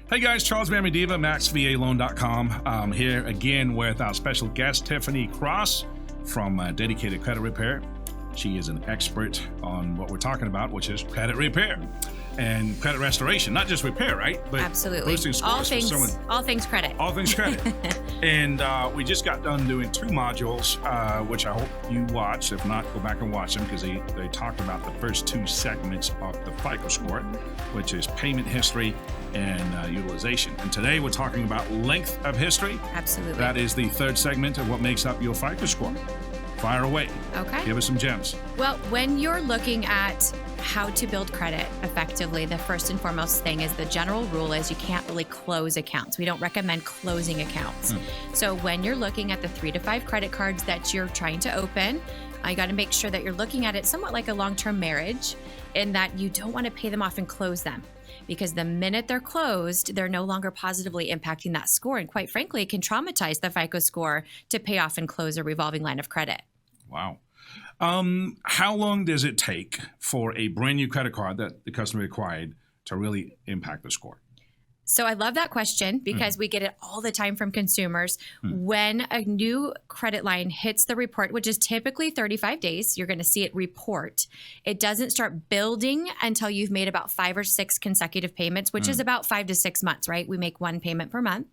Hey guys, Charles Vamadeva, MaxVALoan.com. I'm here again with our special guest, Tiffany Cross from Dedicated Credit Repair. She is an expert on what we're talking about, which is credit repair and credit restoration. Not just repair, right? But absolutely. Boosting scores all things credit. All things credit. And we just got done doing 2 modules, which I hope you watch. If not, go back and watch them because they talked about the first 2 segments of the FICO score, which is payment history and utilization. And today we're talking about length of history. Absolutely. That is the 3rd segment of what makes up your FICO score. Fire away. Okay. Give us some gems. Well, when you're looking at how to build credit effectively, the first and foremost thing is the general rule is you can't really close accounts. We don't recommend closing accounts. So when you're looking at the 3 to 5 credit cards that you're trying to open, you got to make sure that you're looking at it somewhat like a long-term marriage in that you don't want to pay them off and close them. Because the minute they're closed, they're no longer positively impacting that score. And quite frankly, it can traumatize the FICO score to pay off and close a revolving line of credit. Wow. How long does it take for a brand new credit card that the customer acquired to really impact the score? So I love that question because we get it all the time from consumers. When a new credit line hits the report, which is typically 35 days, you're going to see it report. It doesn't start building until you've made about 5 or 6 consecutive payments, which is about 5 to 6 months, right? We make 1 payment per month.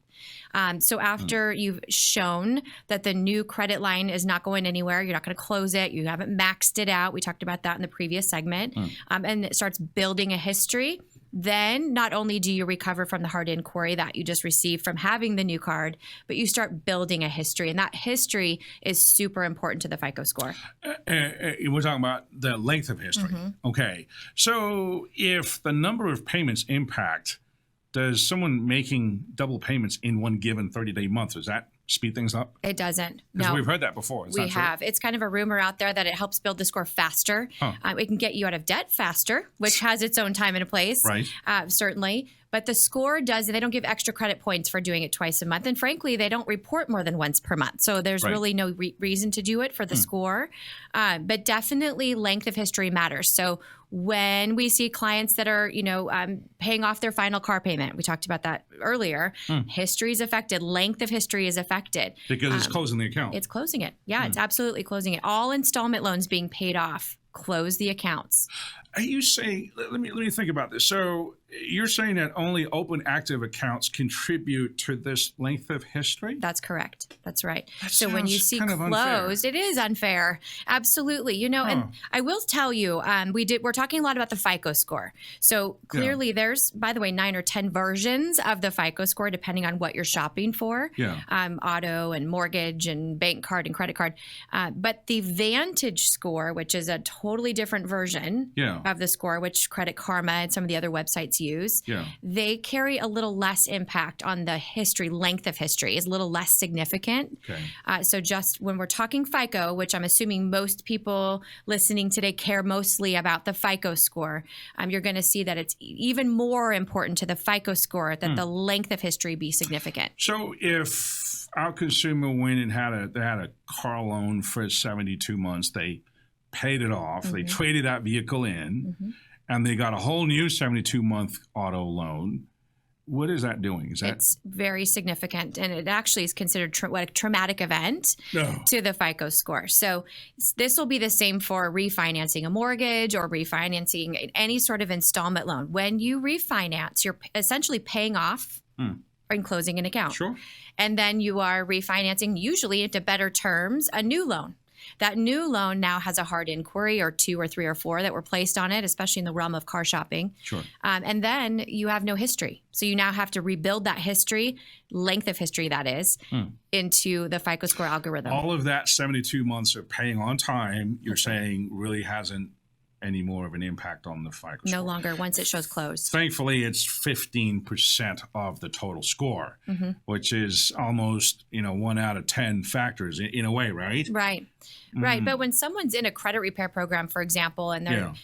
So after you've shown that the new credit line is not going anywhere, you're not going to close it, you haven't maxed it out. We talked about that in the previous segment. And it starts building a history. Then not only do you recover from the hard inquiry that you just received from having the new card, but you start building a history. And that history is super important to the FICO score. We're talking about the length of history. Okay. So if the number of payments impact, does someone making double payments in one given 30-day month, does that speed things up? It doesn't. Because no. we've heard that before. We have. It's kind of a rumor out there that it helps build the score faster. It can get you out of debt faster, which has its own time and a place. Right. Certainly. But the score does, they don't give extra credit points for doing it twice a month. And frankly, they don't report more than once per month. So there's really no reason to do it for the score. But definitely length of history matters. So when we see clients that are, paying off their final car payment, we talked about that earlier, history is affected. Length of history is affected. Because it's closing the account. It's closing it. Yeah, it's absolutely closing it. All installment loans being paid off. Close the accounts. Are you saying, let me think about this. So you're saying that only open active accounts contribute to this length of history? That's correct. That's right. That so when you see closed, it is unfair. Absolutely. And I will tell you, we're talking a lot about the FICO score. So clearly there's, by the way, 9 or 10 versions of the FICO score, depending on what you're shopping for. Auto and mortgage and bank card and credit card. But the VANTAGE score, which is a totally different version of the score, which Credit Karma and some of the other websites use, they carry a little less impact on the history. Length of history is a little less significant. So just when we're talking FICO, which I'm assuming most people listening today care mostly about the FICO score, you're going to see that it's even more important to the FICO score that the length of history be significant. So if our consumer went and had a car loan for 72 months, they paid it off, they traded that vehicle in, and they got a whole new 72-month auto loan. What is that doing? It's very significant, and it actually is considered a traumatic event to the FICO score. So this will be the same for refinancing a mortgage or refinancing any sort of installment loan. When you refinance, you're essentially paying off and closing an account. And then you are refinancing, usually into better terms, a new loan. That new loan now has a hard inquiry or 2 or 3 or 4 that were placed on it, especially in the realm of car shopping. And then you have no history. So you now have to rebuild that history, length of history that is, into the FICO score algorithm. All of that 72 months of paying on time, you're saying really hasn't any more of an impact on the FICO score. No longer, once it shows closed. Thankfully, it's 15% of the total score, which is almost, 1 out of 10 factors in a way, right? Right. But when someone's in a credit repair program, for example, and they're,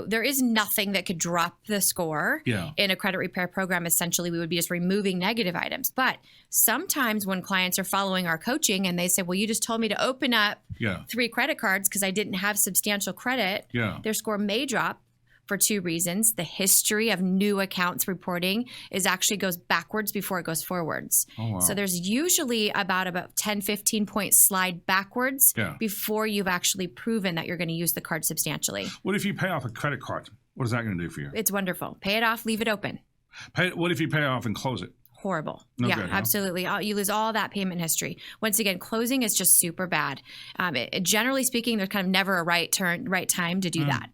there is nothing that could drop the score in a credit repair program. Essentially, we would be just removing negative items. But sometimes when clients are following our coaching and they say, well, you just told me to open up 3 credit cards because I didn't have substantial credit, their score may drop. for two reasons. The history of new accounts reporting actually goes backwards before it goes forwards. Oh, wow. So there's usually about 10, 15 point slide backwards before you've actually proven that you're going to use the card substantially. What if you pay off a credit card? What is that going to do for you? It's wonderful. Pay it off, leave it open. What if you pay off and close it? Horrible. No yeah, good, huh? Absolutely. You lose all that payment history. Once again, closing is just super bad. Generally speaking, there's kind of never a right time to do that.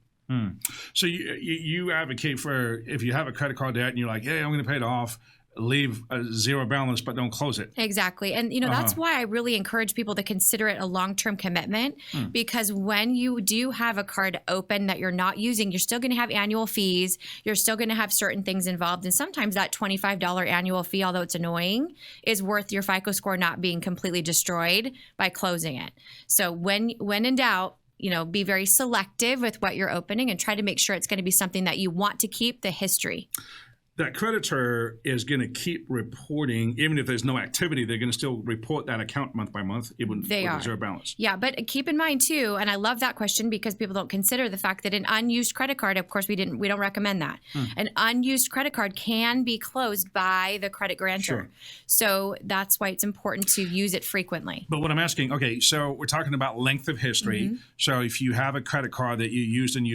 So you advocate for if you have a credit card debt and you're like, hey, I'm going to pay it off, leave a zero balance, but don't close it. Exactly. And, that's why I really encourage people to consider it a long-term commitment because when you do have a card open that you're not using, you're still going to have annual fees. You're still going to have certain things involved. And sometimes that $25 annual fee, although it's annoying, is worth your FICO score not being completely destroyed by closing it. So when in doubt, be very selective with what you're opening and try to make sure it's going to be something that you want to keep the history. That creditor is going to keep reporting, even if there's no activity, they're going to still report that account month by month, even with a zero balance. Yeah, but keep in mind too, and I love that question because people don't consider the fact that an unused credit card, of course, we don't recommend that. An unused credit card can be closed by the credit grantor. Sure. So that's why it's important to use it frequently. But what I'm asking, okay, so we're talking about length of history. So if you have a credit card that you used and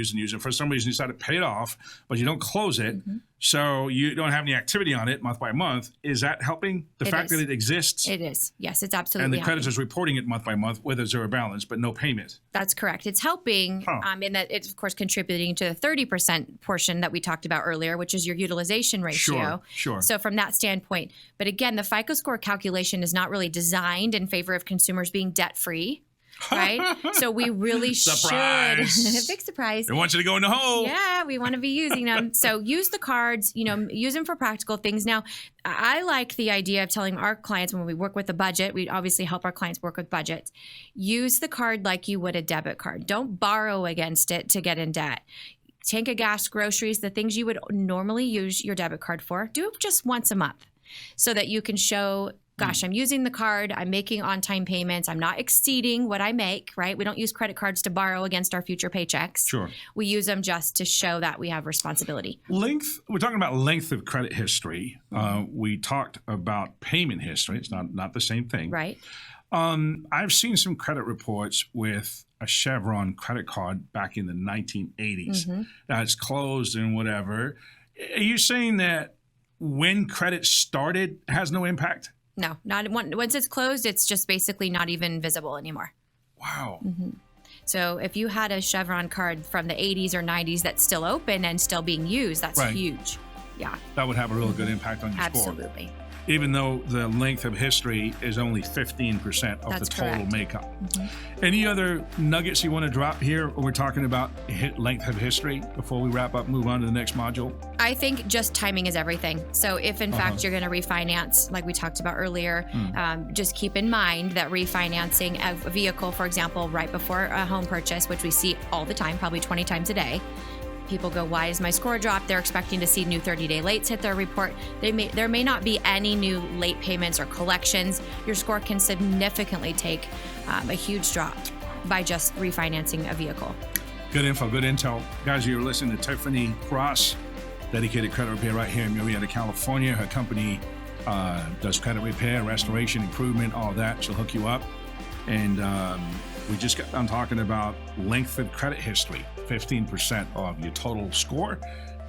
for some reason you decide to pay it off, but you don't close it, so you don't have any activity on it month by month. Is that helping? The fact that it exists? It is. Yes, it's absolutely And the helping. creditor's reporting it month by month with a zero balance, but no payment. That's correct. It's helping in that it's, of course, contributing to the 30% portion that we talked about earlier, which is your utilization ratio. Sure. So from that standpoint. But again, the FICO score calculation is not really designed in favor of consumers being debt-free. Right? So we really Surprise. should. Big surprise. They want you to go in the hole. Yeah, we want to be using them. So use the cards, use them for practical things. Now, I like the idea of telling our clients when we work with a budget, we obviously help our clients work with budgets. Use the card like you would a debit card. Don't borrow against it to get in debt. Tank of gas, groceries, the things you would normally use your debit card for, do it just once a month so that you can show, gosh, I'm using the card, I'm making on-time payments, I'm not exceeding what I make, right? We don't use credit cards to borrow against our future paychecks. Sure. We use them just to show that we have responsibility. We're talking about length of credit history. We talked about payment history. It's not the same thing. Right. I've seen some credit reports with a Chevron credit card back in the 1980s. Now it's closed and whatever. Are you saying that when credit started has no impact? No, not once it's closed, it's just basically not even visible anymore. Wow. So if you had a Chevron card from the 80s or 90s that's still open and still being used, that's huge. Yeah. That would have a real good impact on your score. Absolutely. Even though the length of history is only 15% of the total makeup. Any other nuggets you want to drop here when we're talking about length of history before we wrap up, move on to the next module? I think just timing is everything. So if in fact you're going to refinance, like we talked about earlier, just keep in mind that refinancing a vehicle, for example, right before a home purchase, which we see all the time, probably 20 times a day, people go, why is my score drop? They're expecting to see new 30-day lates hit their report. There may not be any new late payments or collections. Your score can significantly take a huge drop by just refinancing a vehicle. Good info, good intel. Guys, you're listening to Tiffany Cross, dedicated credit repair right here in Murrieta, California. Her company does credit repair, restoration, improvement, all that. She'll hook you up. And we just got done talking about length of credit history, 15% of your total score.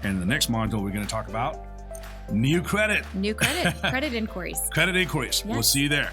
And in the next module, we're going to talk about new credit. Credit inquiries. Credit inquiries. Yes. We'll see you there.